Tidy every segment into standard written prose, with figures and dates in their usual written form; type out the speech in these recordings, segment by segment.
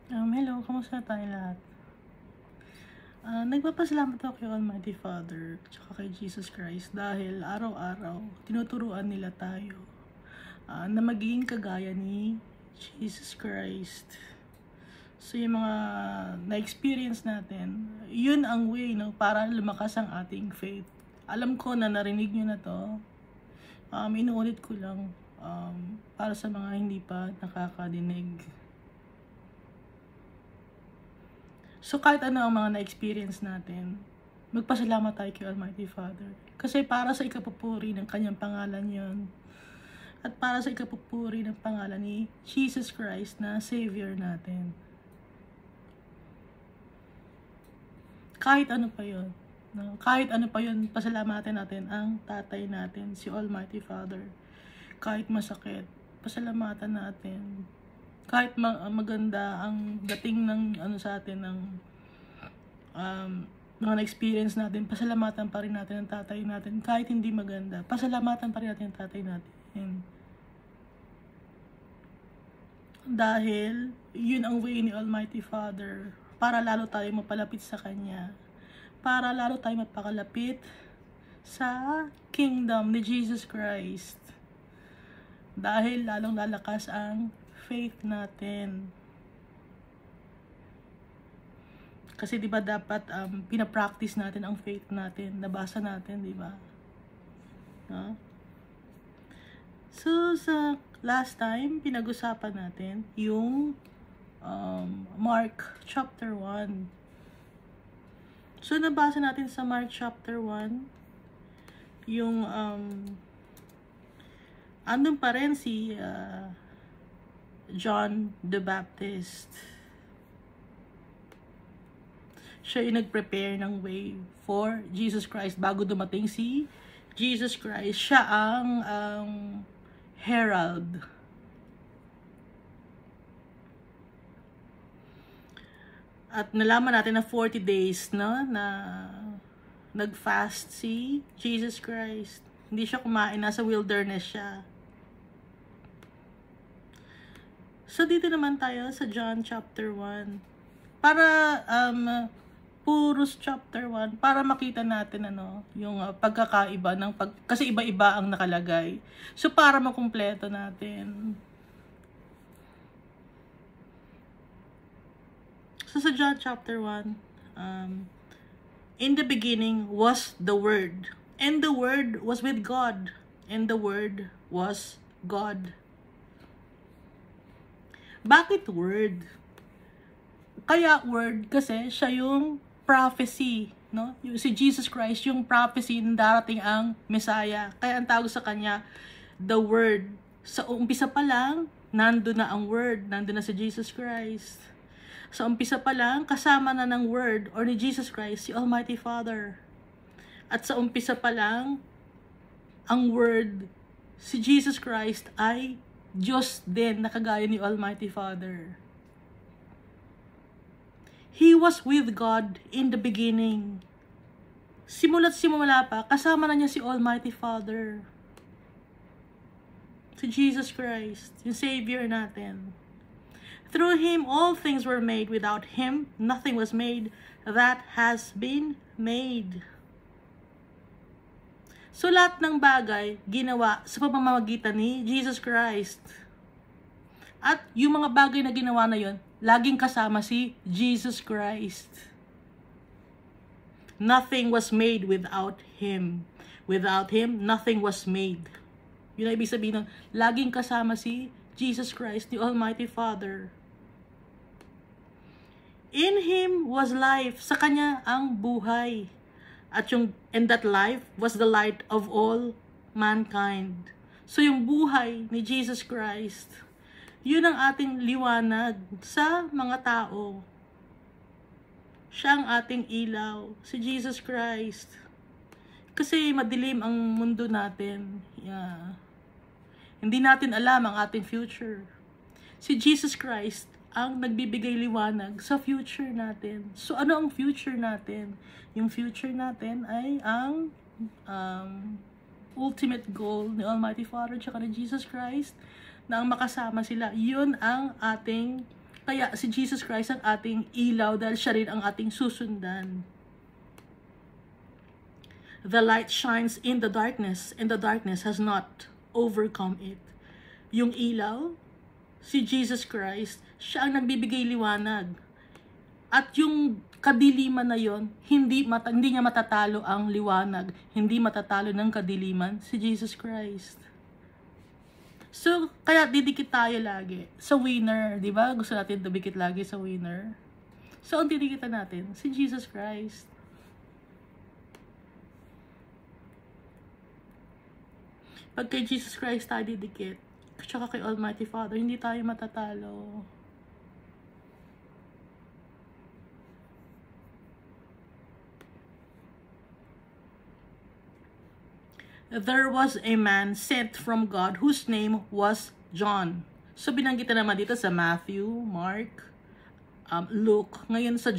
Hello, kamusta tayo lahat? Nagpapasalamat ako kay Almighty Father tsaka kay Jesus Christ dahil araw-araw tinuturuan nila tayo na maging kagaya ni Jesus Christ. So yung mga na-experience natin, yun ang way para lumakas ang ating faith. Alam ko na narinig nyo na to. Inuulit ko lang para sa mga hindi pa nakakadinig. So kahit ano ang mga na-experience natin, magpasalamat tayo kay Almighty Father. Kasi para sa ikapupuri ng kanyang pangalan yon, at para sa ikapupuri ng pangalan ni Jesus Christ na Savior natin. Kahit ano pa yon, kahit ano pa yon, pasalamatan natin ang tatay natin, si Almighty Father. Kahit masakit, pasalamatan natin. Kahit maganda ang dating ng sa atin ng mga na-experience natin, pasalamatan pa rin natin ang tatay natin. Kahit hindi maganda, pasalamatan pa rin natin ang tatay natin. Dahil yun ang way ni Almighty Father para lalo tayo mapalapit sa Kanya. Para lalo tayo mapakalapit sa kingdom ni Jesus Christ. Dahil lalong lalakas ang faith natin. Kasi 'di ba dapat pina-practice natin ang faith natin, nabasa natin, 'di ba? So sa last time pinag-usapan natin yung Mark chapter 1. So nabasa natin sa Mark chapter 1 yung andun pa rin si John the Baptist. Siya yung nag-prepare ng way for Jesus Christ bago dumating si Jesus Christ. Siya ang herald. At nalaman natin na 40 days na nag-fast si Jesus Christ. Hindi siya kumain, nasa wilderness siya. So, dito naman tayo sa John chapter 1. Para, Puros chapter 1, para makita natin, yung pagkakaiba ng kasi iba-iba ang nakalagay. So, para makumpleto natin. So, sa John chapter 1, in the beginning was the Word, and the Word was with God, and the Word was God. Bakit word? Kaya word kasi siya yung prophecy, no? Yung si Jesus Christ, yung prophecy na darating ang Messiah. Kaya ang tawag sa kanya, the Word. Sa umpisa pa lang, nandun na ang Word, nandun na si Jesus Christ. Sa umpisa pa lang, kasama na ng Word or ni Jesus Christ, si Almighty Father. At sa umpisa pa lang, ang Word, si Jesus Christ ay Diyos din na kagaya ni Almighty Father. He was with God in the beginning. Simula't simula pa, kasama na niya si Almighty Father. Si Jesus Christ, yung Savior natin. Through Him, all things were made. Without Him, nothing was made that has been made. So, lahat ng bagay, ginawa sa pamamagitan ni Jesus Christ. At yung mga bagay na ginawa na yon, laging kasama si Jesus Christ. Nothing was made without Him. Without Him, nothing was made. Yun ang ibig sabihin nun, laging kasama si Jesus Christ, the Almighty Father. In Him was life. Sa Kanya ang buhay. And that life was the light of all mankind. So yung buhay ni Jesus Christ, yun ang ating liwanag sa mga tao. Siya ang ating ilaw, si Jesus Christ. Kasi madilim ang mundo natin. Yeah. Hindi natin alam ang ating future. Si Jesus Christ ang nagbibigay liwanag sa future natin. So ano ang future natin? Yung future natin ay ang ultimate goal ni Almighty Father at ni Jesus Christ na ang makasama sila. Yun ang ating Kaya si Jesus Christ ang ating ilaw dahil siya rin ang ating susundan. The light shines in the darkness, and the darkness has not overcome it. Yung ilaw, si Jesus Christ, siya ang nagbibigay liwanag. At yung kadiliman na yon, hindi niya matatalo ang liwanag, hindi matatalo ng kadiliman si Jesus Christ. So, kaya didikit tayo lagi sa winner, di ba? Gusto natin dumikit lagi sa winner. So, ang didikitan natin, si Jesus Christ. Pag kay Jesus Christ tayo didikit, tsaka kay Almighty Father, hindi tayo matatalo. There was a man sent from God whose name was John. So, binanggit na naman dito sa Matthew, Mark, Luke. Ngayon sa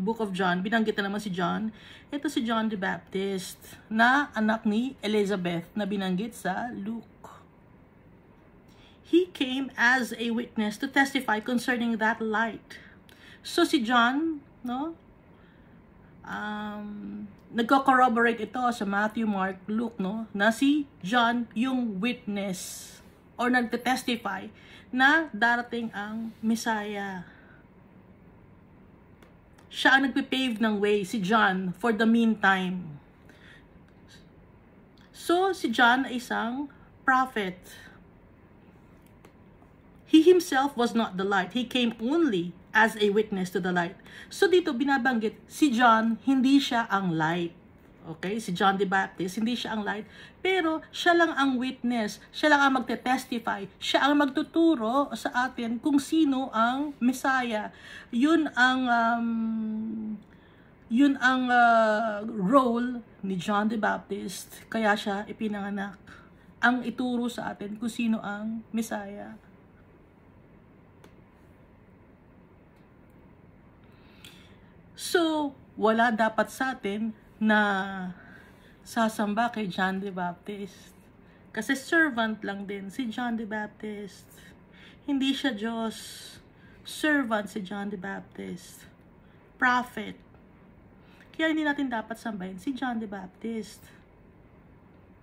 Book of John, binanggit na naman si John. Ito si John the Baptist, na anak ni Elizabeth, na binanggit sa Luke. He came as a witness to testify concerning that light. So, si John, no? Nagko-corroborate ito sa Matthew, Mark, Luke, no? Na si John yung witness or nagte-testify na darating ang Messiah. Siya ang nagpe-pave ng way, si John, for the meantime. So, si John ay isang prophet. He himself was not the light. He came only as a witness to the light. So dito binabanggit, si John, hindi siya ang light. Okay? Si John the Baptist, hindi siya ang light. Pero siya lang ang witness. Siya lang ang magte-testify. Siya ang magtuturo sa atin kung sino ang Messiah. Yun ang role ni John the Baptist. Kaya siya ipinanganak. Ang ituro sa atin kung sino ang Messiah. So, wala dapat sa atin na sasamba kay John the Baptist. Kasi servant lang din si John the Baptist. Hindi siya Diyos. Servant si John the Baptist. Prophet. Kaya hindi natin dapat sambahin si John the Baptist.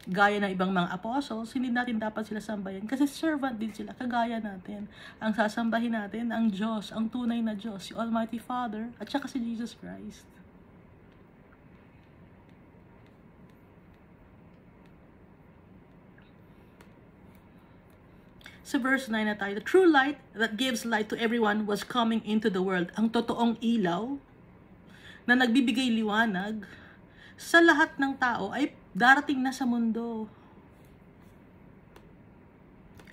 Gaya ng ibang mga apostles, hindi natin dapat sila sambahin kasi servant din sila, kagaya natin. Ang sasambahin natin, ang Diyos, ang tunay na Diyos, si Almighty Father, at saka si Jesus Christ. Sa verse 9 na tayo, the true light that gives light to everyone was coming into the world. Ang totoong ilaw na nagbibigay liwanag sa lahat ng tao ay darating na sa mundo.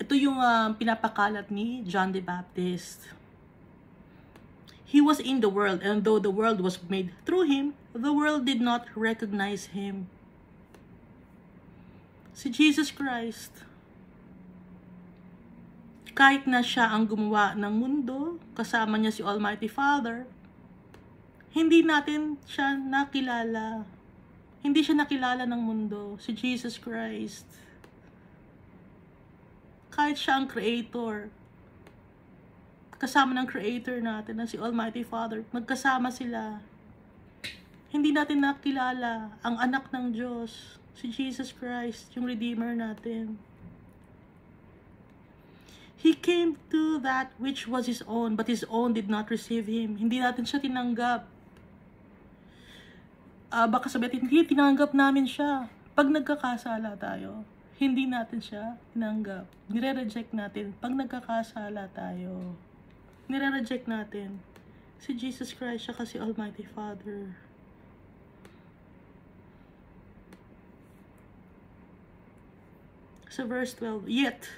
Ito yung pinapakalat ni John the Baptist. He was in the world, and though the world was made through him, the world did not recognize him. Si Jesus Christ, kahit na siya ang gumawa ng mundo, kasama niya si Almighty Father, hindi natin siya nakilala. Hindi siya nakilala ng mundo, si Jesus Christ. Kahit siya ang Creator, kasama ng Creator natin na si Almighty Father, magkasama sila. Hindi natin nakilala ang anak ng Diyos, si Jesus Christ, yung Redeemer natin. He came to that which was His own, but His own did not receive Him. Hindi natin siya tinanggap. Baka sabihin, hindi, tinanggap namin siya. Pag nagkakasala tayo, hindi natin siya tinanggap. Nire-reject natin. Pag nagkakasala tayo, nire-reject natin. Si Jesus Christ siya kasi Almighty Father. Sa verse 12, yet,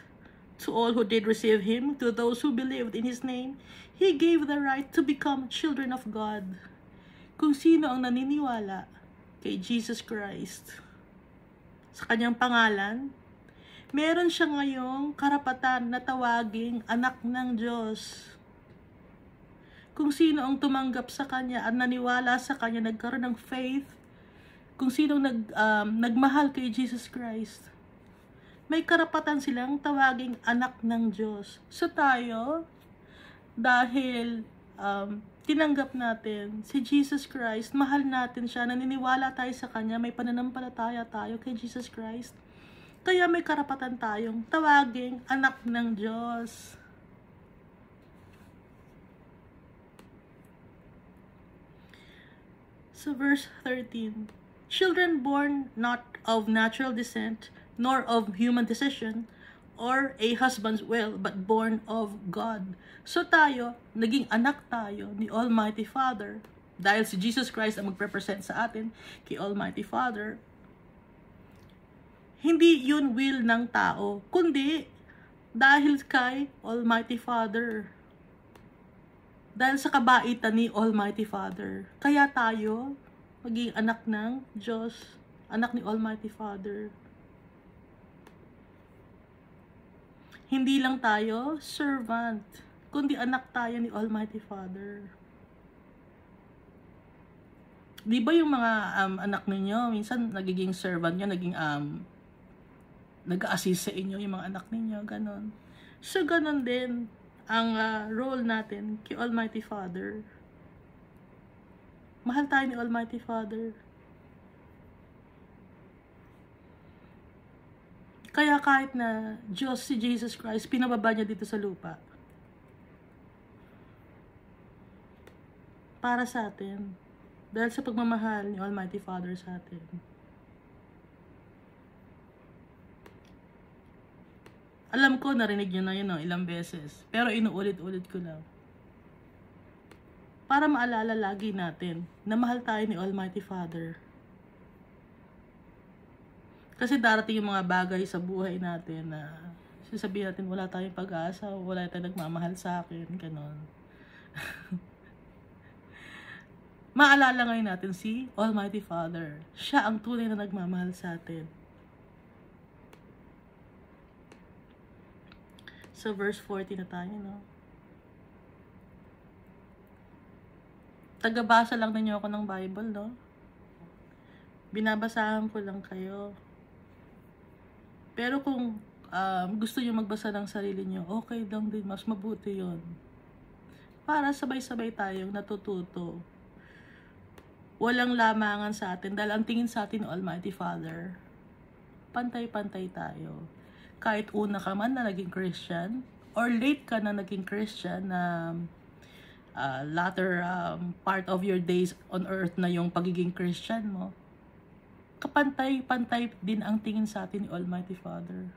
to all who did receive Him, to those who believed in His name, He gave the right to become children of God. Kung sino ang naniniwala kay Jesus Christ sa kanyang pangalan, meron siya ngayong karapatan na tawaging anak ng Diyos. Kung sino ang tumanggap sa kanya at naniwala sa kanya, nagkaroon ng faith, kung sino nagmahal kay Jesus Christ, may karapatan silang tawaging anak ng Diyos. So tayo, Dahil tinanggap natin si Jesus Christ, mahal natin siya, naniniwala tayo sa Kanya, may pananampalataya tayo kay Jesus Christ. Kaya may karapatan tayong tawaging anak ng Diyos. So verse 13, children born not of natural descent, nor of human decision, or a husband's will, but born of God. So tayo, naging anak tayo ni Almighty Father. Dahil si Jesus Christ ang magrepresent sa atin kay Almighty Father. Hindi yun will ng tao, kundi dahil kay Almighty Father. Dahil sa kabaitan ni Almighty Father. Kaya tayo, maging anak ng Diyos, anak ni Almighty Father. Hindi lang tayo servant, kundi anak tayo ni Almighty Father. Di ba yung mga anak ninyo, minsan nagiging servant nyo, naging nag-assist sa inyo yung mga anak ninyo, ganon. So, ganon din ang role natin kay Almighty Father. Mahal tayo ni Almighty Father. Kaya kahit na Diyos si Jesus Christ, pinababa niya dito sa lupa. Para sa atin. Dahil sa pagmamahal ni Almighty Father sa atin. Alam ko, narinig niyo na yun ilang beses. Pero inuulit-ulit ko lang. Para maalala lagi natin na mahal tayo ni Almighty Father. Kasi darating yung mga bagay sa buhay natin na sasabihin natin wala tayong pag-asa, wala tayong nagmamahal sa akin, ganon. Maalala ngayon natin si Almighty Father. Siya ang tunay na nagmamahal sa atin. So verse 40 na tayo, no? Tagabasa lang ninyo ako ng Bible, no? Binabasahan ko lang kayo. Pero kung gusto nyo magbasa ng sarili nyo, okay lang din, mas mabuti yon. Para sabay-sabay tayong natututo. Walang lamangan sa atin, dahil ang tingin sa atin ng Almighty Father, pantay-pantay tayo. Kahit una ka man na naging Christian, or late ka na naging Christian, na latter part of your days on earth na yung pagiging Christian mo, kapantay-pantay din ang tingin sa atin ni Almighty Father.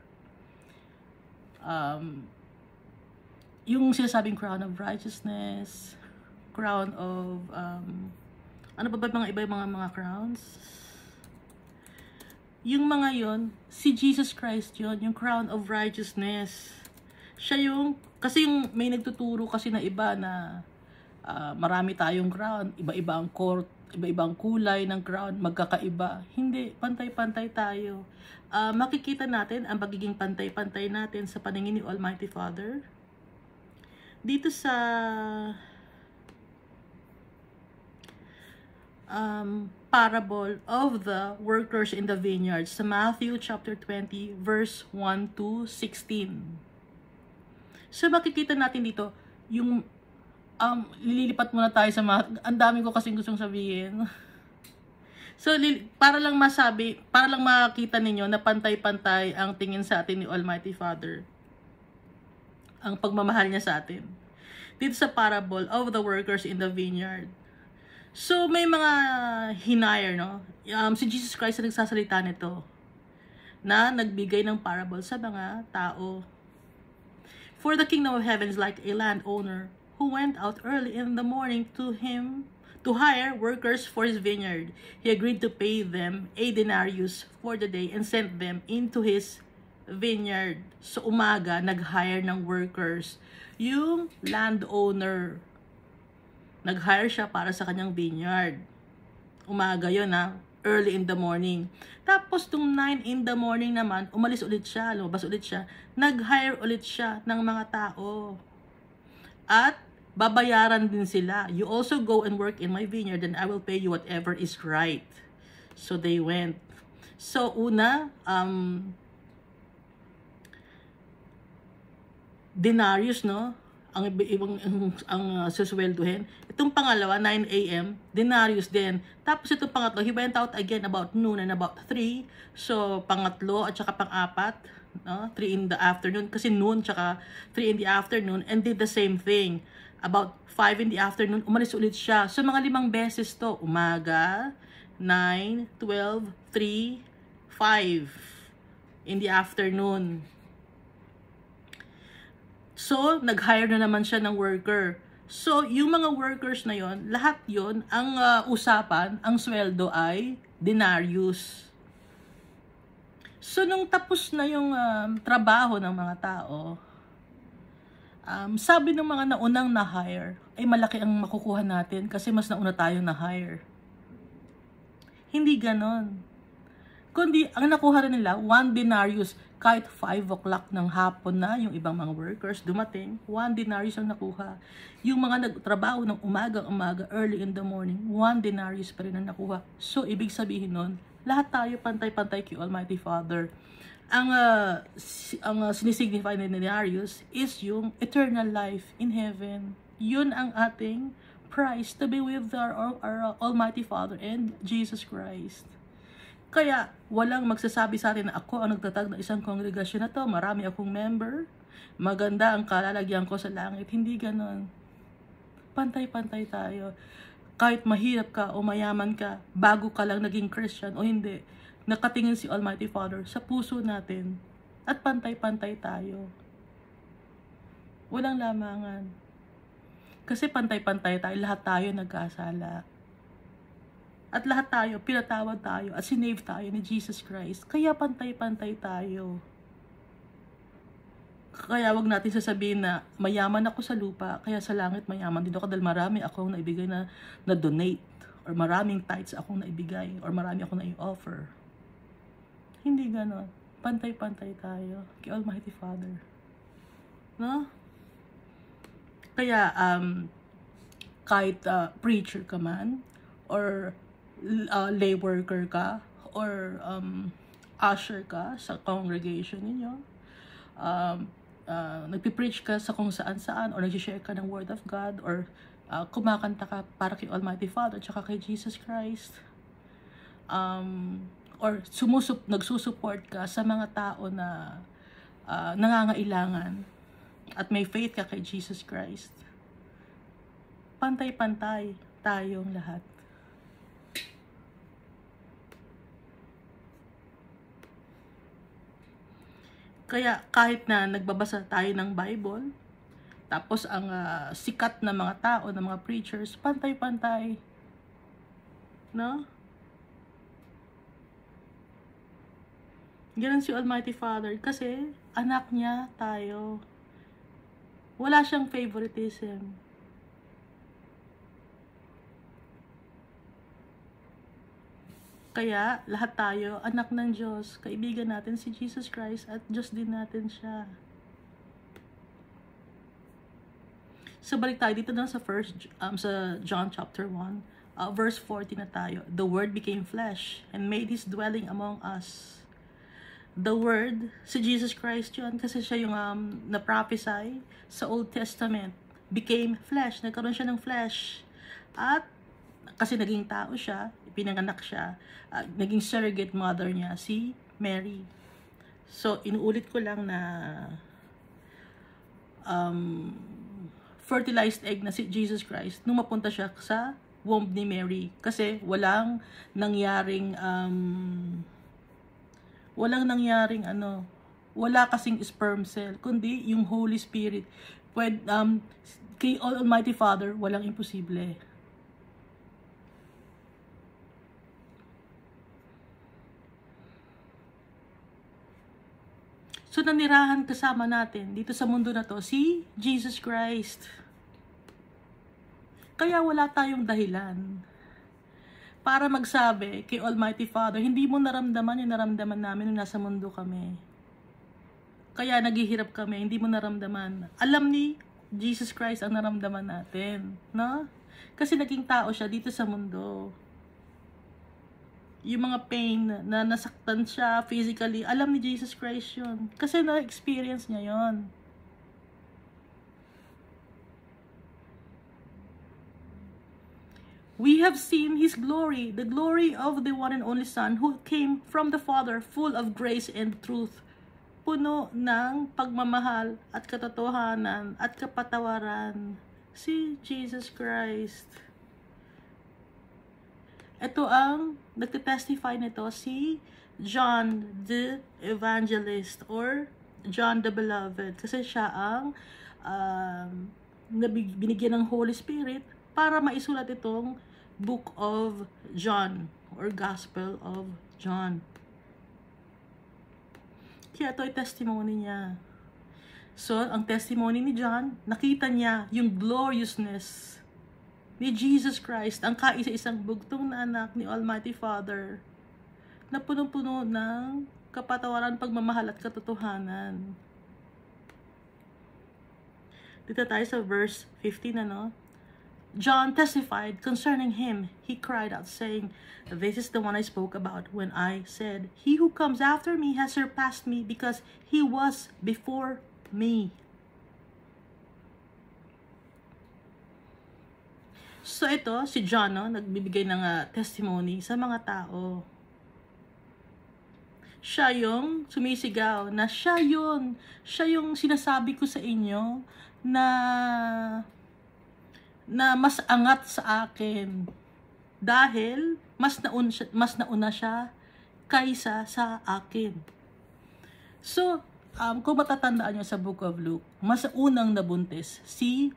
Yung sinasabing crown of righteousness, crown of, ano ba mga iba yung mga crowns? Yung mga yon, si Jesus Christ yon, yung crown of righteousness. Siya yung, kasi yung may nagtuturo kasi na iba na marami tayong crown, iba-iba ang court, iba-ibang kulay ng crown, magkakaiba. Hindi, pantay-pantay tayo. Makikita natin ang pagiging pantay-pantay natin sa paningin ni Almighty Father. Dito sa parable of the workers in the vineyard sa Matthew chapter 20 verse 1 to 16. So makikita natin dito yung lilipat muna tayo sa ang dami ko kasing gustong sabihin. So para lang makita ninyo na pantay-pantay ang tingin sa atin ni Almighty Father. Ang pagmamahal niya sa atin. Dito sa parable of the workers in the vineyard. So may mga hinire, no? Si Jesus Christ ang nagsasalita nito na nagbigay ng parable sa mga tao. For the kingdom of heaven is like a landowner who went out early in the morning to hire workers for his vineyard. He agreed to pay them a denarius for the day and sent them into his vineyard. So umaga, nag-hire ng workers. Yung landowner, nag-hire siya para sa kanyang vineyard. Umaga yun, early in the morning. Tapos, nung 9 in the morning naman, umalis ulit siya, lumabas ulit siya. Nag-hire ulit siya ng mga tao. At, babayaran din sila. You also go and work in my vineyard and I will pay you whatever is right. So, they went. So, una, denarius, no? susweldohin. Itong pangalawa, 9 a.m., denarius din. Tapos itong pangatlo, he went out again about noon and about 3. So, pangatlo at saka pang-apat, no? 3 in the afternoon, kasi noon tsaka 3 in the afternoon, and did the same thing. About 5 in the afternoon, umalis ulit siya. So, mga 5 beses to. Umaga, 9, 12, 3, 5 in the afternoon. So, nag-hire na naman siya ng worker. So, yung mga workers na yon, lahat yon ang usapan, ang sweldo ay denarius. So, nung tapos na yung trabaho ng mga tao, sabi ng mga naunang na-hire, ay malaki ang makukuha natin kasi mas nauna tayong na-hire. Hindi ganon. Kundi, ang nakuha rin nila, 1 denarius. Kahit 5 o'clock ng hapon na, yung ibang mga workers dumating, 1 denarius ang nakuha. Yung mga nagtrabaho ng umaga, early in the morning, 1 denarius pa rin ang nakuha. So, ibig sabihin nun, lahat tayo pantay-pantay kay Almighty Father. Ang sinisignify na denarius is yung eternal life in heaven. Yun ang ating prize to be with our Almighty Father and Jesus Christ. Kaya, walang magsasabi sa atin na ako ang nagtatag ng isang kongregasyon na to, marami akong member, maganda ang kalalagyan ko sa langit. Hindi ganon. Pantay-pantay tayo. Kahit mahirap ka o mayaman ka, bago ka lang naging Christian o hindi, nakatingin si Almighty Father sa puso natin at pantay-pantay tayo. Walang lamangan. Kasi pantay-pantay tayo, lahat tayo nagkasala. At lahat tayo, pinatawad tayo, at sinave tayo ni Jesus Christ. Kaya pantay-pantay tayo. Kaya wag natin sasabihin na mayaman ako sa lupa, kaya sa langit mayaman din ako dahil marami akong naibigay na donate, or maraming tithes akong naibigay, or marami akong na-offer. Hindi ganon. Pantay-pantay tayo kay Almighty Father. No? Kaya, kahit preacher ka man, or lay worker ka, or usher ka sa congregation ninyo, nagpipreach ka sa kung saan-saan, or nag-share ka ng Word of God, or kumakanta ka para kay Almighty Father, tsaka kay Jesus Christ, or nagsusupport ka sa mga tao na nangangailangan, at may faith ka kay Jesus Christ. Pantay-pantay tayong lahat. Kaya kahit na nagbabasa tayo ng Bible, tapos ang sikat na mga tao, na mga preachers, pantay-pantay. No? Ganun si Almighty Father kasi anak niya tayo. Wala siyang favoritism. Kaya, lahat tayo, anak ng Diyos, kaibigan natin si Jesus Christ, at Diyos din natin siya. So, balik tayo dito na sa John chapter 1, verse 40 na tayo. The Word became flesh and made His dwelling among us. The Word, si Jesus Christ yun, kasi siya yung na-prophesy sa Old Testament, became flesh, nagkaroon siya ng flesh. At, kasi naging tao siya, pinanganak siya, naging surrogate mother niya, si Mary. So, inuulit ko lang na fertilized egg na si Jesus Christ nung mapunta siya sa womb ni Mary. Kasi walang nangyaring wala kasing sperm cell, kundi yung Holy Spirit. Kay Almighty Father, walang imposible. So, nanirahan kasama natin dito sa mundo na to, si Jesus Christ. Kaya wala tayong dahilan para magsabi kay Almighty Father, hindi mo naramdaman yung naramdaman namin nung nasa mundo kami. Kaya naghihirap kami, hindi mo naramdaman. Alam ni Jesus Christ ang naramdaman natin, no? Kasi naging tao siya dito sa mundo. Yung mga pain na nasaktan siya physically, alam ni Jesus Christ yun. Kasi na-experience niya yun. We have seen His glory, the glory of the one and only Son who came from the Father, full of grace and truth, puno ng pagmamahal at katotohanan at kapatawaran. Si Jesus Christ. Ito ang nagtitestify nito si John the Evangelist or John the Beloved. Kasi siya ang binigyan ng Holy Spirit para maisulat itong Book of John or Gospel of John. Kaya ito ay testimony niya. So, ang testimony ni John, nakita niya yung gloriousness ni Jesus Christ, ang kaisa-isang bugtong na anak ni Almighty Father, na punong-puno ng kapatawaran, pagmamahal at katotohanan. Dito tayo sa verse 15, John testified concerning him. He cried out, saying, "This is the one I spoke about when I said, He who comes after me has surpassed me because he was before me." So ito, si John, nagbibigay ng testimony sa mga tao. Siya yung sumisigaw na siya yung sinasabi ko sa inyo na mas angat sa akin dahil mas nauna siya kaysa sa akin. So, kung matatandaan nyo sa Book of Luke, mas unang nabuntis si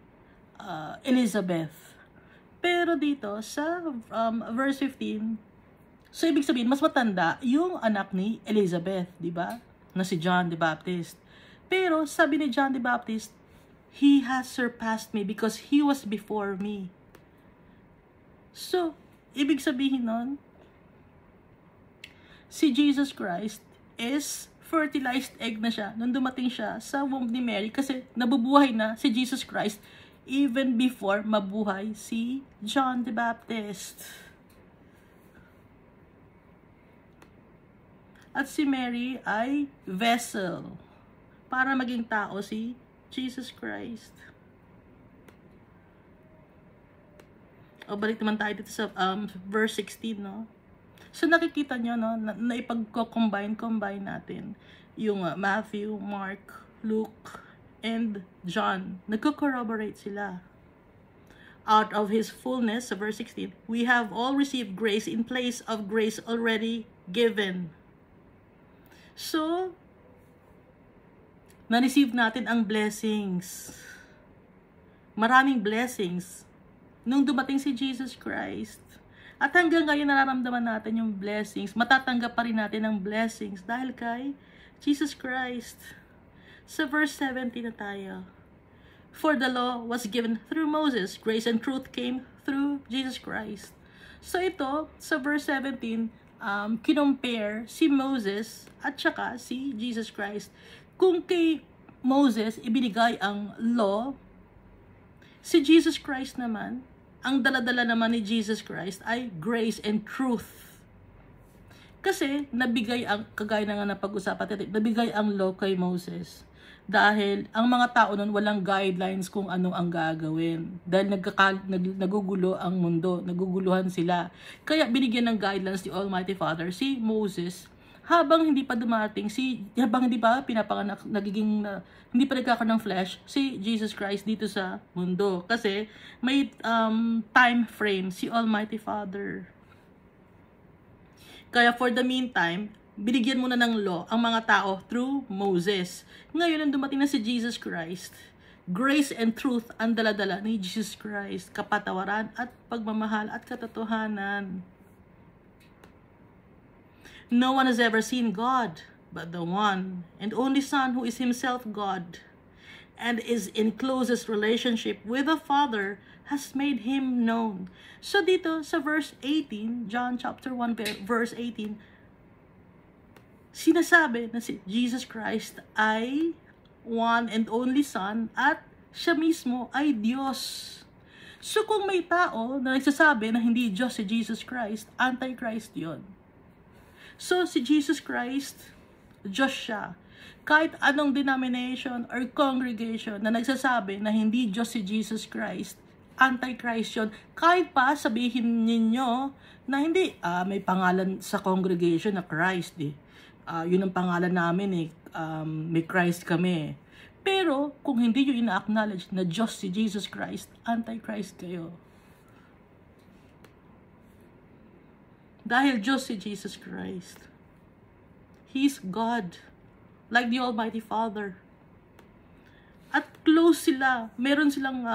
Elizabeth. Pero dito sa verse 15, so ibig sabihin mas matanda yung anak ni Elizabeth, di ba? Na si John the Baptist. Pero sabi ni John the Baptist, "He has surpassed me because he was before me." So, ibig sabihin nun, si Jesus Christ is fertilized egg na siya nung dumating siya sa womb ni Mary kasi nabubuhay na si Jesus Christ even before mabuhay si John the Baptist. At si Mary ay vessel para maging tao si Jesus Christ. O balik naman tayo dito sa verse 16, So nakikita nyo, na ipag-combine natin yung Matthew, Mark, Luke, and John. Nagko-corroborate sila. Out of His fullness, sa verse 16, we have all received grace in place of grace already given. So, na-receive natin ang blessings. Maraming blessings nung dumating si Jesus Christ. At hanggang ngayon nararamdaman natin yung blessings. Matatanggap pa rin natin ang blessings dahil kay Jesus Christ. Sa verse 17 na tayo. For the law was given through Moses. Grace and truth came through Jesus Christ. So ito, sa verse 17, kinompare si Moses at saka si Jesus Christ. Kung kay Moses ibinigay ang law, si Jesus Christ naman, ang daladala naman ni Jesus Christ ay grace and truth. Kasi nabigay ang, kagaya na nga napag-usapan natin, nabigay ang law kay Moses. Dahil ang mga tao nun walang guidelines kung ano ang gagawin. Dahil nagugulo ang mundo, naguguluhan sila. Kaya binigyan ng guidelines ni Almighty Father si Moses habang hindi pa dumating, habang hindi pa pinapanganak, hindi pa nagkakaroon ng flesh si Jesus Christ dito sa mundo. Kasi may time frame si Almighty Father. Kaya for the meantime, binigyan muna ng law ang mga tao through Moses. Ngayon, nang dumating na si Jesus Christ, grace and truth ang daladala ni Jesus Christ, kapatawaran at pagmamahal at katotohanan. No one has ever seen God, but the one and only Son who is Himself God and is in closest relationship with the Father has made Him known. So dito sa verse 18, John chapter 1 verse 18, sinasabi na si Jesus Christ ay one and only Son at siya mismo ay Diyos. So kung may tao na nagsasabi na hindi Diyos si Jesus Christ, Antichrist yon. So si Jesus Christ, Diyos siya. Kahit anong denomination or congregation na nagsasabi na hindi Diyos si Jesus Christ, Antichrist yun. Kahit pa sabihin ninyo na hindi, may pangalan sa congregation na Christ eh. Yun ang pangalan namin eh. May Christ kami eh. Pero kung hindi nyo ina-acknowledge na Diyos si Jesus Christ, Antichrist kayo. Dahil Diyos si Jesus Christ. He is God. Like the Almighty Father. At close sila. Meron silang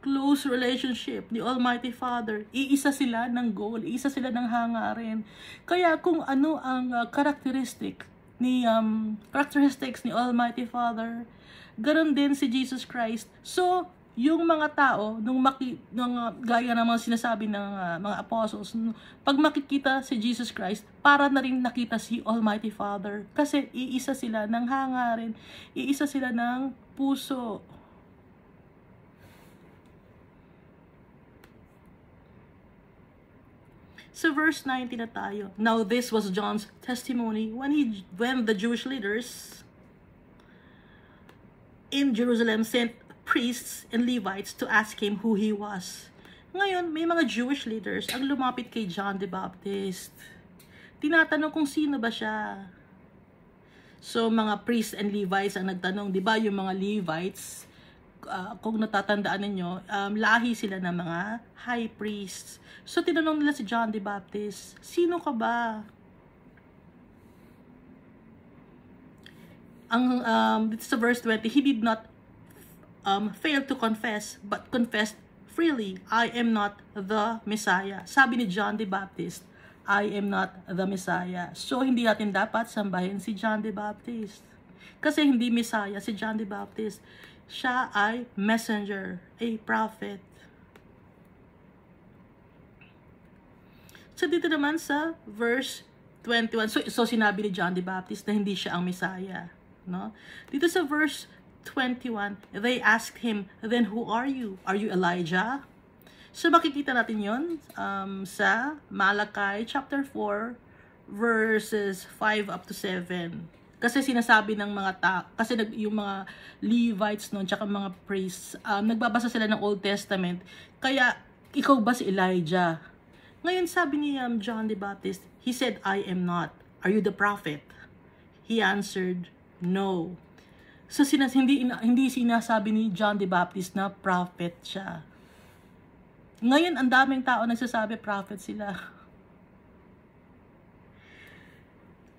close relationship. The Almighty Father. Iisa sila ng goal. Iisa sila ng hangarin. Kaya kung ano ang characteristics ni Almighty Father, ganoon din si Jesus Christ. So, yung mga tao, gaya ng mga sinasabi ng mga apostles, pag makikita si Jesus Christ, para na rin nakita si Almighty Father. Kasi iisa sila ng hangarin, iisa sila ng puso. So verse 19 na tayo. Now this was John's testimony when the Jewish leaders in Jerusalem sent priests and Levites to ask him who he was. Ngayon, may mga Jewish leaders ang lumapit kay John the Baptist. Tinatanong kung sino ba siya. So, mga priests and Levites ang nagtanong, di ba yung mga Levites, kung natatandaan ninyo, lahi sila ng mga high priests. So, tinanong nila si John the Baptist, sino ka ba? Dito sa verse 20, he did not failed to confess, but confessed freely, I am not the Messiah. Sabi ni John the Baptist, I am not the Messiah. So, hindi natin dapat sambahin si John the Baptist. Kasi hindi Messiah si John the Baptist. Siya ay messenger, a prophet. So, dito naman sa verse 21, so sinabi ni John the Baptist na hindi siya ang Messiah. No? Dito sa verse 21, they asked him, then who are you? Are you Elijah? So makikita natin yun sa Malachi chapter 4 verses 5 up to 7. Kasi sinasabi ng mga kasi yung mga Levites noon tsaka mga priests, nagbabasa sila ng Old Testament. Kaya ikaw ba si Elijah? Ngayon sabi ni John the Baptist, he said, I am not. Are you the prophet? He answered, no. So, hindi sinasabi ni John the Baptist na prophet siya. Ngayon, ang daming tao nagsasabi prophet sila.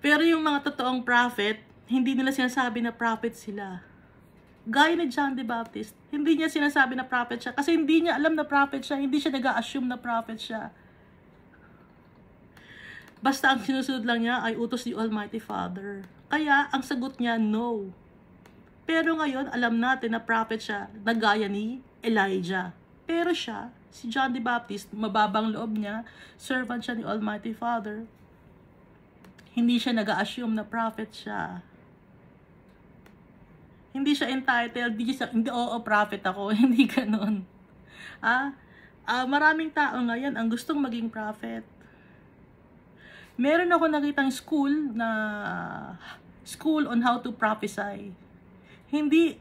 Pero yung mga totoong prophet, hindi nila sinasabi na prophet sila. Gaya ni John the Baptist, hindi niya sinasabi na prophet siya kasi hindi niya alam na prophet siya, hindi siya nag-a-assume na prophet siya. Basta ang sinusunod lang niya ay utos ni Almighty Father. Kaya, ang sagot niya, no. Pero ngayon, alam natin na prophet siya na gaya ni Elijah. Pero siya, si John the Baptist, mababang loob niya, servant siya ni Almighty Father. Hindi siya nag-a-assume na prophet siya. Hindi siya entitled, hindi oo, prophet ako, hindi ganun. Maraming tao ngayon ang gustong maging prophet. Meron ako nakitang school on how to prophesy. Hindi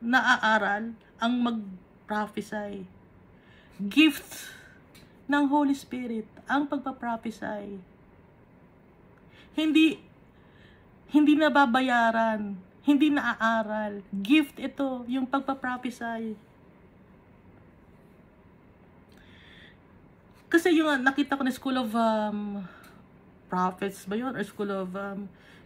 naaaral ang mag-prophesy. Gift ng Holy Spirit ang pagpa-prophesy. Hindi nababayaran, hindi naaaral. Gift ito, yung pagpa-prophesy. Kasi yung nakita ko na School of Prophets ba yun? Or School of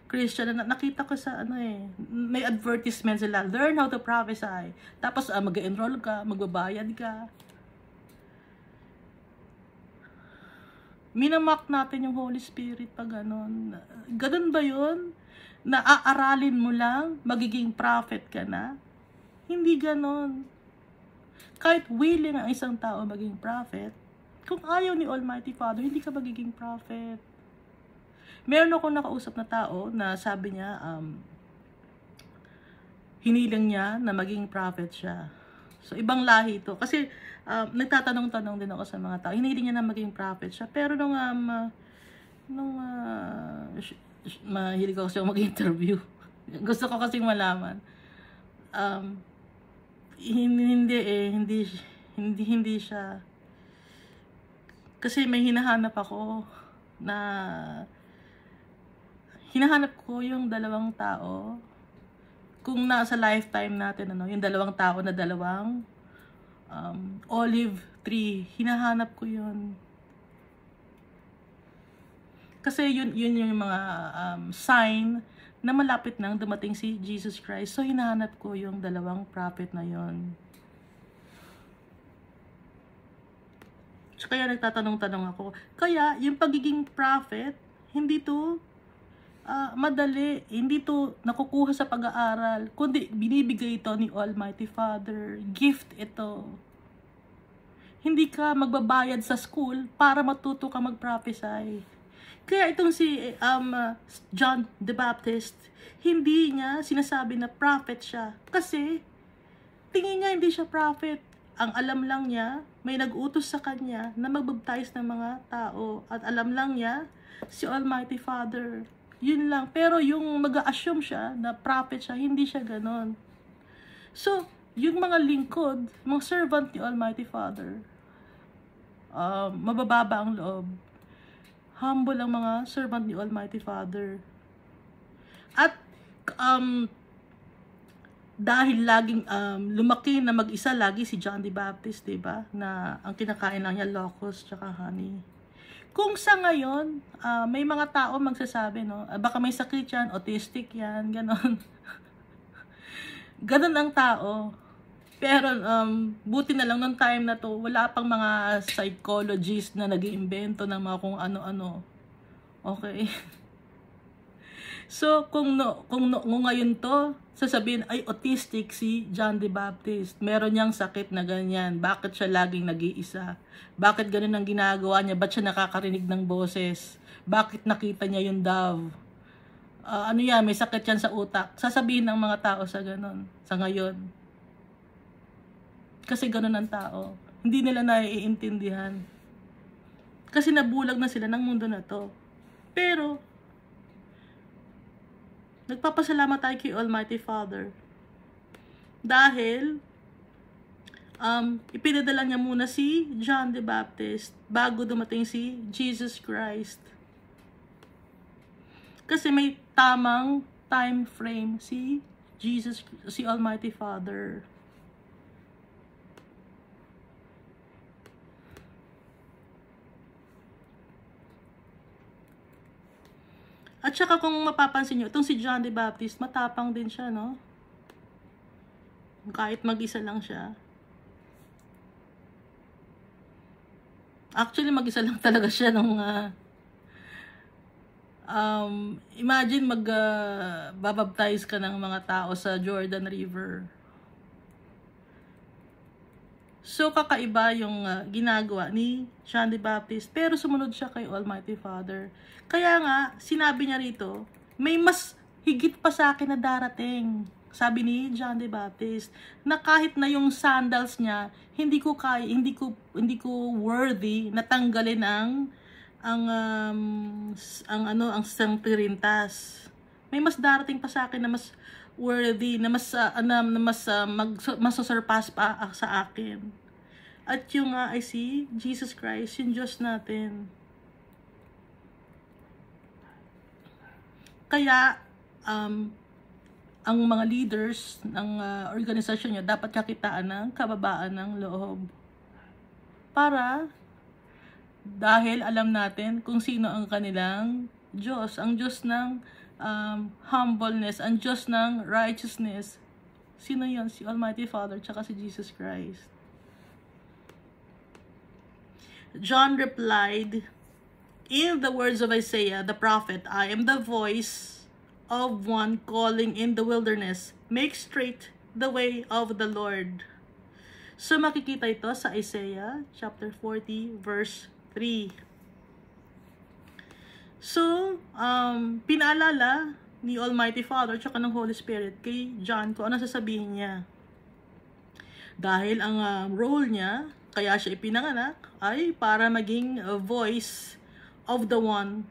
Christian, nakita ko sa may advertisement sila, learn how to prophesy. Tapos mag-enroll ka, magbabayad ka. Minamak natin yung Holy Spirit pag ganon. Ganon ba yun? Naaaralin mo lang, magiging prophet ka na? Hindi ganon. Kahit willing ang isang tao maging prophet, kung ayaw ni Almighty Father, hindi ka magiging prophet. Meron akong nakausap na tao na sabi niya, hiniling niya na maging prophet siya. So, ibang lahi ito. Kasi, nagtatanong-tanong din ako sa mga tao. Hiniling niya na maging prophet siya. Pero mahilig ako siya mag-interview. Gusto ko kasing malaman. Hindi Hindi siya. Kasi may hinahanap ako na hinahanap ko yung dalawang tao. Kung nasa lifetime natin, yung dalawang tao na dalawang olive tree, hinahanap ko yun. Kasi yun yung mga sign na malapit nang dumating si Jesus Christ. So, hinahanap ko yung dalawang prophet na yun. So, kaya nagtatanong-tanong ako. Kaya, yung pagiging prophet, hindi to madali. Hindi to nakukuha sa pag-aaral. Kundi, binibigay ito ni Almighty Father. Gift ito. Hindi ka magbabayad sa school para matuto ka mag-prophesy. Kaya itong si John the Baptist, hindi niya sinasabi na prophet siya. Kasi, tingin niya hindi siya prophet. Ang alam lang niya, may nag-utos sa kanya na magbaptize ng mga tao. At alam lang niya, si Almighty Father. Yun lang. Pero yung mag-a-assume siya na prophet siya, hindi siya ganon. So, yung mga lingkod, mga servant ni Almighty Father, mabababa ang loob. Humble ang mga servant ni Almighty Father. At dahil laging lumaki na mag-isa lagi si John the Baptist, diba? Na ang kinakain lang niya locust tsaka honey. Kung sa ngayon, may mga tao magsasabi, no? Baka may sakit yan, autistic yan, ganon. Ganon ang tao. Pero buti na lang nung time na to, wala pang mga psychologist na nag-iimbento ng mga kung ano-ano. Okay? So, kung ngayon to, sasabihin, ay, autistic si John the Baptist. Meron niyang sakit na ganyan. Bakit siya laging nag-iisa? Bakit ganun ang ginagawa niya? Ba't siya nakakarinig ng boses? Bakit nakita niya yung dove? Ano yan? May sakit yan sa utak. Sasabihin ng mga tao sa ganun. Sa ngayon. Kasi ganun ang tao. Hindi nila naiintindihan. Kasi nabulag na sila ng mundo na to. Pero, nagpapasalamat tayo kay Almighty Father. Dahil, ipinadala niya muna si John the Baptist bago dumating si Jesus Christ. Kasi may tamang time frame si Almighty Father. At saka kung mapapansin nyo, itong si John the Baptist, matapang din siya, no? Kahit mag-isa lang siya. Actually, mag-isa lang talaga siya nung imagine babaptize ka ng mga tao sa Jordan River. So, kakaiba yung ginagawa ni John the Baptist. Pero sumunod siya kay Almighty Father. Kaya nga, sinabi niya rito, may mas higit pa sa akin na darating. Sabi ni John the Baptist, na kahit na yung sandals niya, hindi ko worthy na tanggalin ang sangtirintas. May mas darating pa sa akin na mas worthy, na masasurpass pa sa akin. At yung ay si Jesus Christ, yung Diyos natin. Kaya, ang mga leaders ng organisasyon niya dapat kakitaan ng kababaan ng loob. Dahil alam natin kung sino ang kanilang Diyos. Ang Diyos ng humbleness, ang Diyos ng righteousness. Sino yun? Si Almighty Father, tsaka si Jesus Christ. John replied, in the words of Isaiah the prophet, I am the voice of one calling in the wilderness, make straight the way of the Lord. So makikita ito sa Isaiah chapter 40 verse 3. So, pinaalala ni Almighty Father tsaka ng Holy Spirit kay John kung ano sasabihin niya. Dahil ang role niya, kaya siya ipinanganak, ay para maging a voice of the one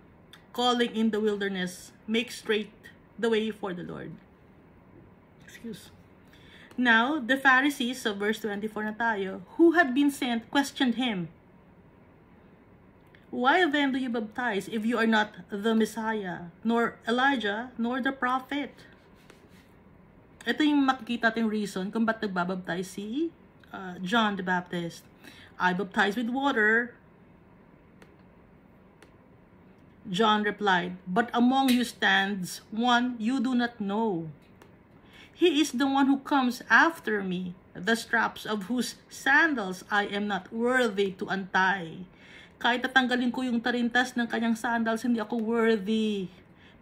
calling in the wilderness, make straight the way for the Lord. Now, the Pharisees, so verse 24 na tayo, who had been sent, questioned him, why then do you baptize if you are not the Messiah, nor Elijah, nor the prophet? Ito yung makikita natin reason kung ba't nagbabaptize si John the Baptist. I baptize with water. John replied, but among you stands one you do not know. He is the one who comes after me, the straps of whose sandals I am not worthy to untie. Kahit tatanggalin ko yung tarintas ng kanyang sandals, hindi ako worthy.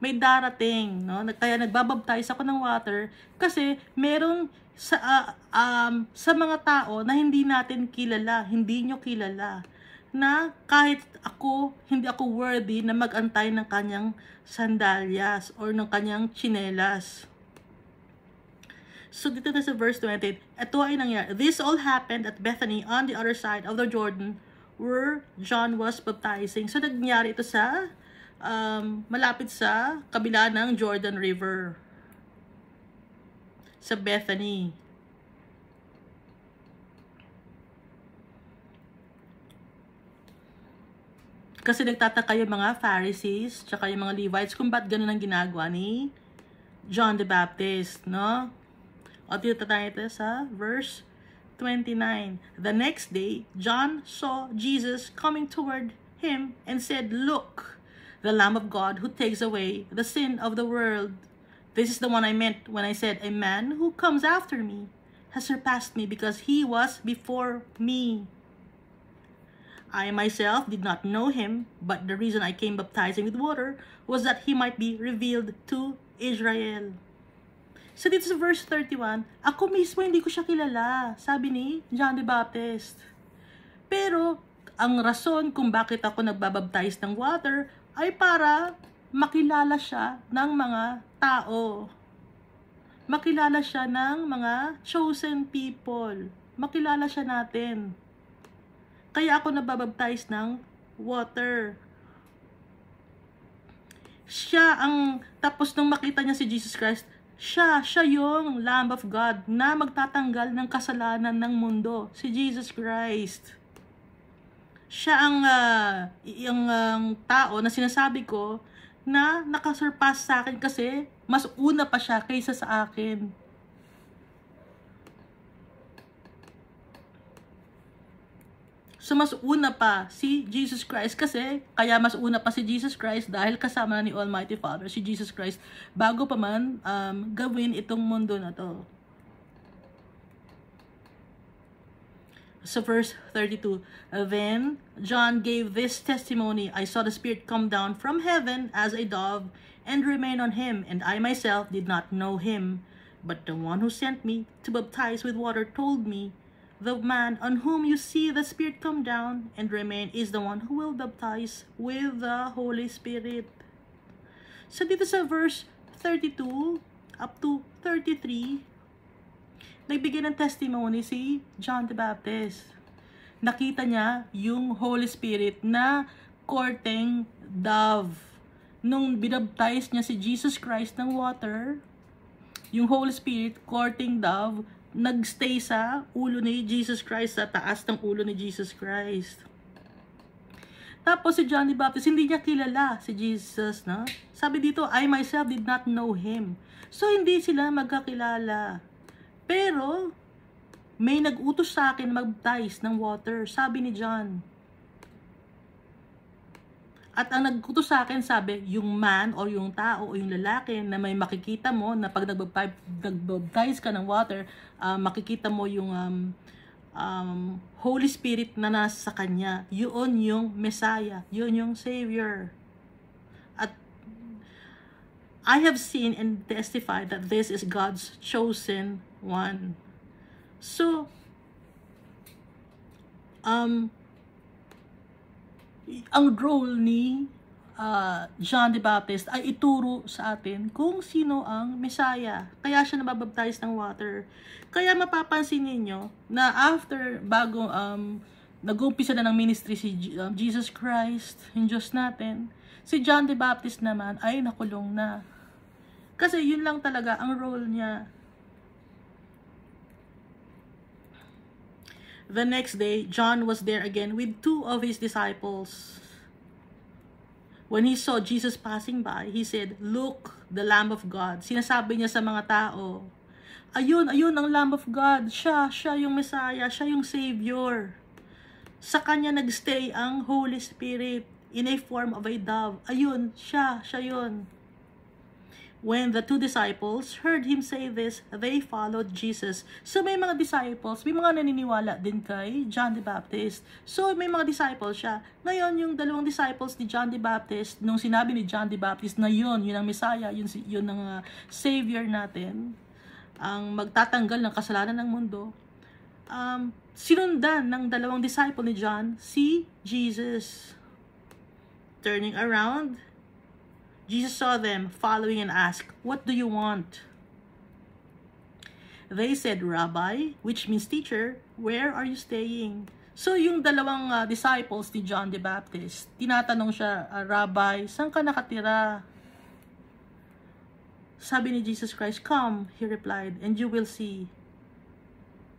May darating, no? Kaya nagbabaptize ako ng water kasi merong sa mga tao na hindi natin kilala, hindi nyo kilala, na kahit ako, hindi ako worthy na mag-antay ng kanyang sandalyas or ng kanyang tsinelas. So dito na sa verse 28, ito ay nangyari. This all happened at Bethany on the other side of the Jordan where John was baptizing. So nangyari ito sa malapit sa kabila ng Jordan River. Sa Bethany. Kasi nagtataka yung mga Pharisees tsaka yung mga Levites kung ba't ganun ang ginagawa ni John the Baptist, no? O dito tayo sa verse 29. The next day, John saw Jesus coming toward him and said, look, the Lamb of God who takes away the sin of the world. This is the one I meant when I said, a man who comes after me has surpassed me because he was before me. I myself did not know him, but the reason I came baptizing with water was that he might be revealed to Israel. So dito sa verse 31, ako mismo hindi ko siya kilala, sabi ni John the Baptist. Pero ang rason kung bakit ako nagbabaptize ng water ay para makilala siya ng mga tao. Makilala siya ng mga chosen people. Makilala siya natin. Kaya ako nagbabaptize ng water. Siya ang, tapos nung makita niya si Jesus Christ, siya yung Lamb of God na magtatanggal ng kasalanan ng mundo. Si Jesus Christ. Siya ang yung tao na sinasabi ko na nakasurpass sa akin kasi mas una pa siya kaysa sa akin. So mas una pa si Jesus Christ kasi, kaya mas una pa si Jesus Christ dahil kasama na ni Almighty Father si Jesus Christ bago pa man gawin itong mundo na to. So verse 32, then John gave this testimony, I saw the Spirit come down from heaven as a dove and remain on him, and I myself did not know him, but the one who sent me to baptize with water told me, the man on whom you see the Spirit come down and remain is the one who will baptize with the Holy Spirit. So dito sa verse 32 up to 33, nagbigay ng testimony si John the Baptist. Nakita niya yung Holy Spirit na courting dove. Nung binabtize niya si Jesus Christ ng water, yung Holy Spirit courting dove, nagstay sa ulo ni Jesus Christ, sa taas ng ulo ni Jesus Christ. Tapos si John the Baptist, hindi niya kilala si Jesus, no? Sabi dito, I myself did not know him. So hindi sila magkakilala. Pero may nag-utos sa akin mag-baptize ng water, sabi ni John. At ang nag-utos sa akin, sabi, yung man o yung tao o yung lalaki na may makikita mo na pag nag-baptize ka ng water, makikita mo yung Holy Spirit na nasa kanya. Yun yung Messiah. Yun yung Savior. At I have seen and testified that this is God's chosen one. So, ang role ni John the Baptist ay ituro sa atin kung sino ang Messiah. Kaya siya nababaptize ng water. Kaya mapapansin ninyo na after, bago nag-umpisa na ng ministry si Jesus Christ, yung Diyos natin, si John the Baptist naman ay nakulong na. Kasi yun lang talaga ang role niya. The next day, John was there again with 2 of his disciples. When he saw Jesus passing by, he said, "Look, the Lamb of God." Sinasabi niya sa mga tao, ayun ang Lamb of God. Siya yung Messiah, siya yung Savior. Sa kanya nagstay ang Holy Spirit in a form of a dove. Ayun, siya yun. When the 2 disciples heard him say this, they followed Jesus. So may mga disciples, may mga naniniwala din kay John the Baptist. So may mga disciples siya. Ngayon, yung 2 disciples ni John the Baptist, nung sinabi ni John the Baptist na yun ang Messiah, yun ang Savior natin, ang magtatanggal ng kasalanan ng mundo, sinundan ng 2 disciple ni John si Jesus. Turning around, Jesus saw them following and asked, "What do you want?" They said, "Rabbi," which means teacher, "where are you staying?" So yung 2 disciples ni John the Baptist, tinatanong siya, "Rabbi, saan ka nakatira?" Sabi ni Jesus Christ, "Come," he replied, "and you will see."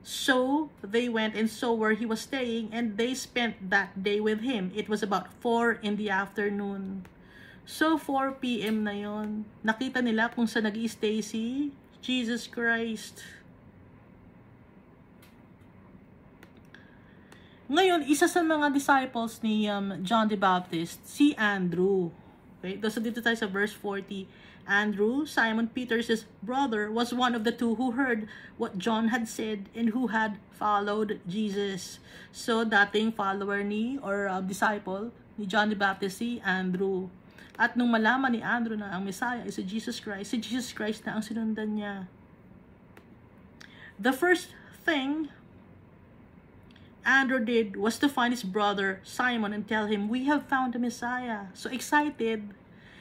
So they went and saw where he was staying, and they spent that day with him. It was about 4 in the afternoon. So 4 p.m. na yon. Nakita nila kung saan nag-i-stay si Jesus Christ. Ngayon, isa sa mga disciples ni John the Baptist, si Andrew. Okay? So dito tayo sa verse 40. Andrew, Simon Peter's brother, was one of the 2 who heard what John had said and who had followed Jesus. So dating follower disciple ni John the Baptist, si Andrew. At nung malaman ni Andrew na ang Messiah ay si Jesus Christ na ang sinundan niya. The first thing Andrew did was to find his brother Simon and tell him, "We have found the Messiah." So excited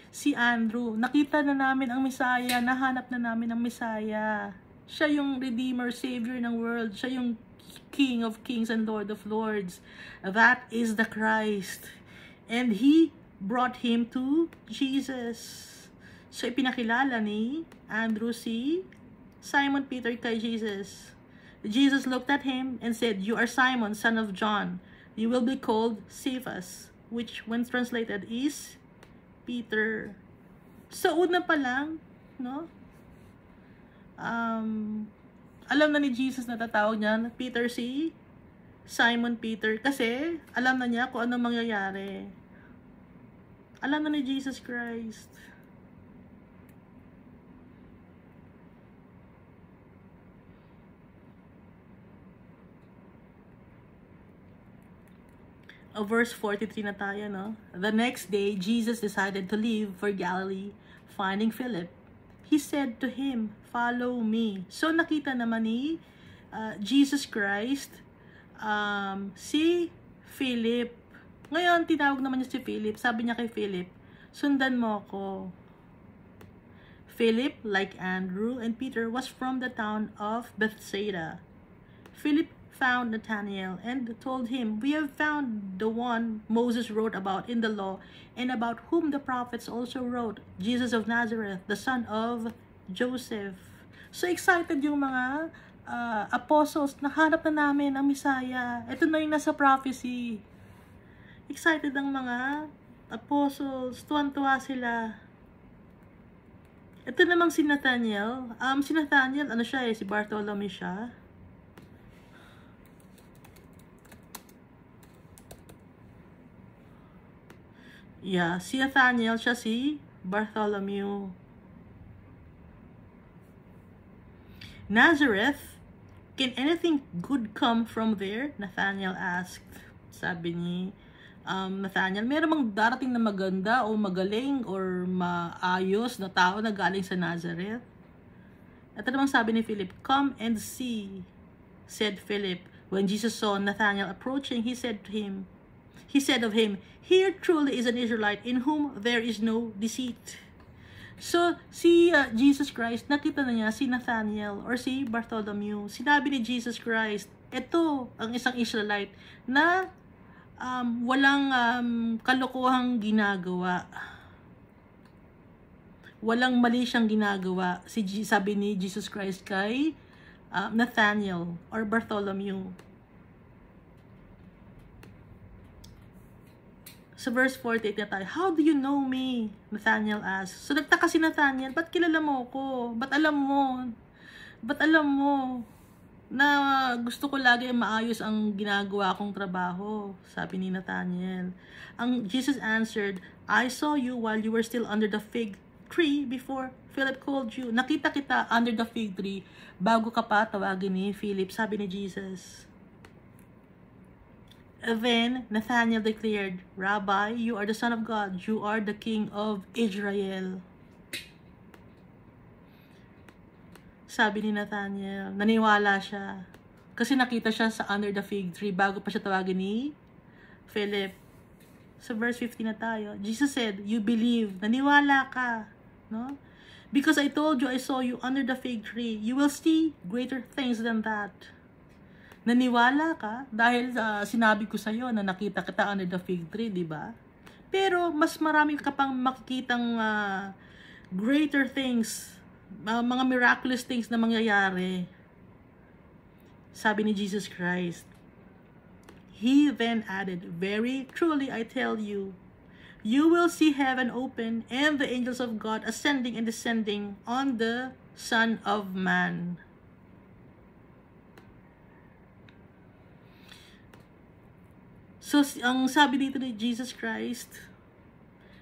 si Andrew. Nakita na namin ang Messiah, nahanap na namin ang Messiah. Siya yung Redeemer, Savior ng world. Siya yung King of Kings and Lord of Lords. That is the Christ. And he brought him to Jesus. So ipinakilala ni Andrew si Simon Peter kay Jesus. Jesus looked at him and said, "You are Simon, son of John. You will be called Cephas," which when translated is Peter. So una pa lang, no? Alam na ni Jesus na tatawag niya Peter si Simon Peter kasi alam na niya kung ano mangyayari. Alam na ni Jesus Christ. Verse 43 na tayo, no? The next day, Jesus decided to leave for Galilee, finding Philip. He said to him, "Follow me." So nakita naman ni Jesus Christ si Philip. Ngayon, tinawag naman niya si Philip. Sabi niya kay Philip, "Sundan mo ako." Philip, like Andrew and Peter, was from the town of Bethsaida. Philip found Nathanael and told him, "We have found the one Moses wrote about in the law and about whom the prophets also wrote, Jesus of Nazareth, the son of Joseph." So excited yung mga apostles, nahanap na namin ang Messiah. Ito na yung nasa prophecy. Excited ang mga apostles, tuwan-tuwa sila. Ito namang si Nathanael. Si Nathanael, si Bartholomew siya. Yeah, si Nathanael siya si Bartholomew. Nazareth, can anything good come from there? Nathanael asked. Sabi ni Nathanael, meron bang darating na maganda o magaling or maayos na tao na galing sa Nazareth? At namang sabi ni Philip, "Come and see," said Philip. When Jesus saw Nathanael approaching, he said of him, "Here truly is an Israelite in whom there is no deceit." So, si Jesus Christ, nakita na niya si Nathanael or si Bartholomew. Sinabi ni Jesus Christ, ito ang isang Israelite na walang kalokohang ginagawa. Walang mali siyang ginagawa. Sabi ni Jesus Christ kay Nathanael or Bartholomew. Sa verse 48 na tayo, how do you know me? Nathanael asked. So nagtaka si Nathanael, ba't kilala mo ko? Ba't alam mo? Ba't alam mo na gusto ko lagi maayos ang ginagawa kong trabaho? Sabi ni Nathanael. Jesus answered, I saw you while you were still under the fig tree before Philip called you. Nakita kita under the fig tree bago ka pa tawagin ni Philip, sabi ni Jesus. Then Nathanael declared, Rabbi, you are the Son of God. You are the King of Israel. Sabi ni Nathanael, naniwala siya. Kasi nakita siya sa under the fig tree bago pa siya tawagin ni Philip. Sa verse 50 na tayo, Jesus said, you believe, naniwala ka. No? Because I told you I saw you under the fig tree, you will see greater things than that. Naniwala ka dahil sinabi ko sa iyo na nakita kita under the fig tree, di ba? Pero mas marami ka pang makikitang greater things, mga miraculous things na mangyayari. Sabi ni Jesus Christ. He then added, very truly I tell you, you will see heaven open and the angels of God ascending and descending on the Son of Man. So, ang sabi dito ni Jesus Christ,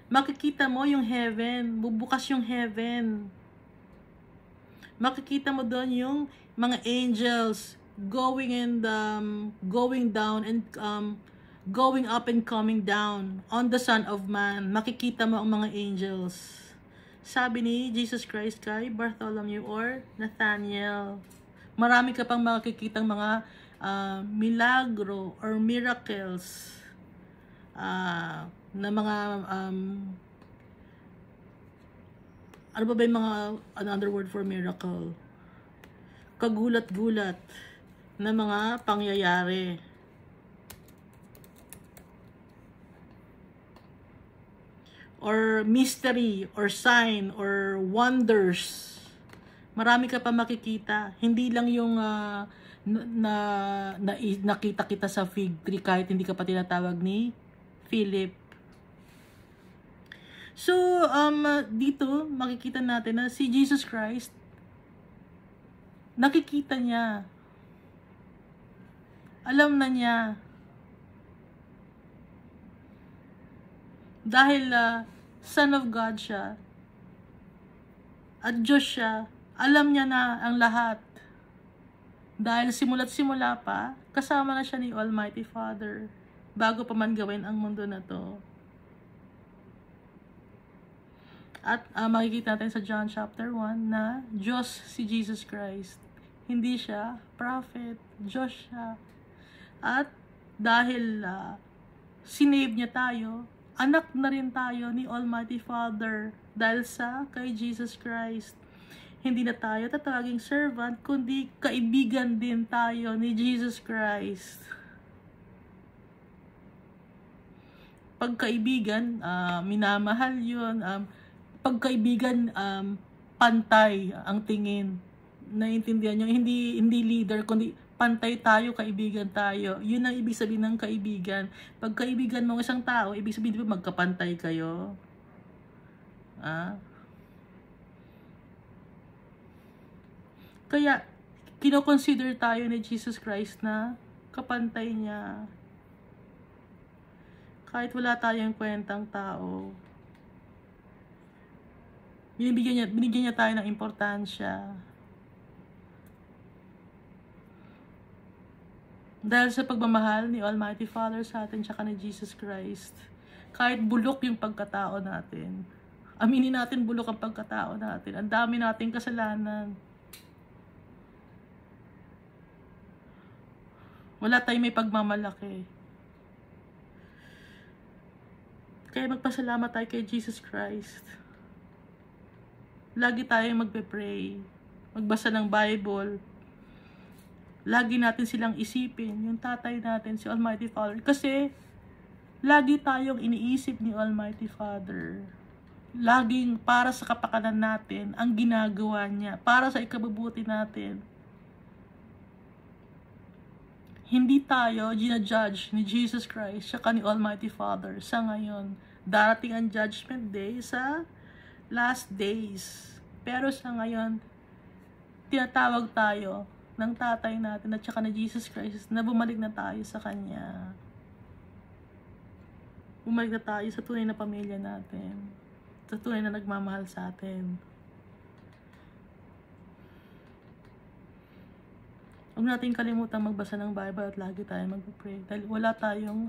makikita mo yung heaven, bubukas yung heaven. Makikita mo doon yung mga angels going down and going up and coming down on the Son of Man. Makikita mo ang mga angels. Sabi ni Jesus Christ kay Bartholomew or Nathanael, marami ka pang makikitang mga milagro or miracles na mga ano ba yung mga another word for miracle? Kagulat-gulat na mga pangyayari. Or mystery, or sign, or wonders. Marami ka pa makikita. Hindi lang yung nakita kita sa fig tree kahit hindi ka pa tinatawag ni Philip. So, dito makikita natin na si Jesus Christ, nakikita niya. Alam na niya. Dahil Son of God siya, at Diyos siya, alam niya na ang lahat. Dahil simula't simula pa, kasama na siya ni Almighty Father bago pa man gawin ang mundo na to. At makikita natin sa John chapter 1 na Diyos si Jesus Christ. Hindi siya prophet, Diyos siya. At dahil sinave niya tayo, anak na rin tayo ni Almighty Father dahil sa kay Jesus Christ. Hindi na tayo tatawaging servant, kundi kaibigan din tayo ni Jesus Christ. Pagkaibigan, minamahal yun. Pagkaibigan, pantay ang tingin. Naiintindihan nyo? Hindi leader, kundi pantay tayo, kaibigan tayo. Yun ang ibig sabihin ng kaibigan. Pagkaibigan mo ng isang tao, ibig sabihin di ba magkapantay kayo? Kaya, kinoconsider tayo ni Jesus Christ na kapantay niya. Kahit wala tayong kwentang tao. Binigyan niya tayo ng importansya. Dahil sa pagmamahal ni Almighty Father sa atin tsaka ni Jesus Christ, kahit bulok yung pagkatao natin, aminin natin bulok ang pagkatao natin, ang dami nating kasalanan. Wala tayong may pagmamalaki. Kaya magpasalamat tayo kay Jesus Christ. Lagi tayong magpe-pray, magbasa ng Bible. Lagi natin silang isipin, yung tatay natin, si Almighty Father. Kasi, lagi tayong iniisip ni Almighty Father. Laging para sa kapakanan natin, ang ginagawa niya, para sa ikabubuti natin. Hindi tayo ginajudge ni Jesus Christ tsaka ni Almighty Father sa ngayon. Darating ang judgment day sa last days. Pero sa ngayon, tinatawag tayo ng tatay natin at tsaka ni Jesus Christ na bumalik na tayo sa Kanya. Bumalik na tayo sa tunay na pamilya natin. Sa tunay na nagmamahal sa atin. Huwag natin kalimutan magbasa ng Bible at lagi tayo mag-pray. Dahil wala tayong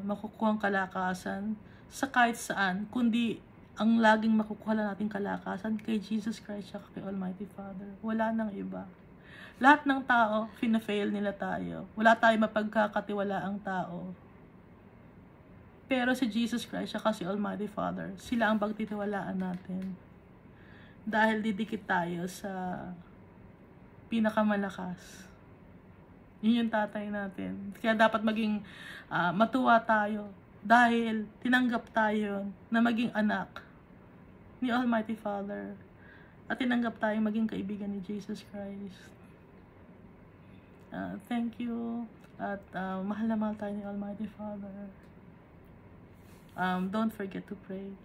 makukuhang kalakasan sa kahit saan, kundi ang laging makukuha lang natin kalakasan kay Jesus Christ at kay Almighty Father. Wala nang iba. Lahat ng tao, fina-fail nila tayo. Wala tayong mapagkakatiwala ang tao. Pero si Jesus Christ at si Almighty Father, sila ang pagtitiwalaan natin. Dahil didikit tayo sa pinakamalakas. Yun yung tatay natin. Kaya dapat maging matuwa tayo dahil tinanggap tayo na maging anak ni Almighty Father at tinanggap tayo maging kaibigan ni Jesus Christ. Thank you at mahal na mahal tayo ni Almighty Father. Don't forget to pray.